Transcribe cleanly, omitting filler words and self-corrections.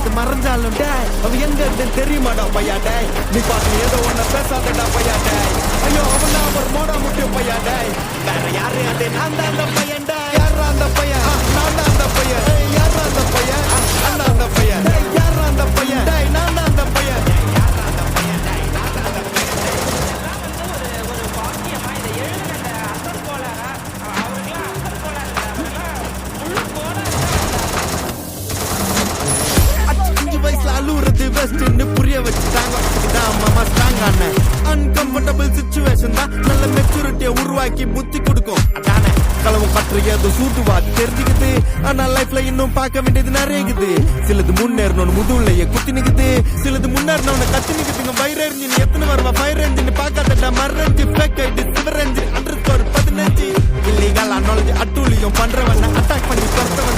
அது மறைஞ்சாலும் டேய் அவ எங்க இருந்து தெரியுமாடா பையா டேய் நீ பாட்டு ஏதோ ஒன்ன பேசாதடா பையா டேய் ஐயோ அவன் தான் ஒரு மோடா முட்டிய பையா டேய் வேற யாரு அது நான் தான் அந்த பையன் டேய் யாரா அந்த பையன் நான் தான் அந்த பையன் யாரா அந்த பையன் நான் தான் அந்த பையன் டேய் யாரா அந்த பையன் டேய் நான் தான் அந்த பையன் அலுறது பெஸ்ட்னு புரிய வச்சுட்டாங்க இதான் மாமா ஸ்ட்ராங்கான அன்கம்ஃபர்டபுள் சிச்சுவேஷன் தான் நல்ல மெச்சூரிட்டியை உருவாக்கி புத்தி கொடுக்கும் அதானே களவு பற்ற ஏதோ சூட்டுவா தெரிஞ்சுக்குது ஆனா லைஃப்ல இன்னும் பார்க்க வேண்டியது நிறையக்குது சிலது முன்னேறணும்னு முதுகுலையே குத்தி நிக்குது சிலது முன்னேறணும்னு கத்தி நிக்குதுங்க ஃபயர் என்ஜின் எத்தனை வருவா ஃபயர் என்ஜின் பார்க்காதடா மரஞ்சு ஃபேக் ஐடி சிவர் என்ஜின் _15 இல்லீகல் நாலேஜ் அட்டூழியம் பண்றவன அட்டாக் பண்ணி பறந்தவன்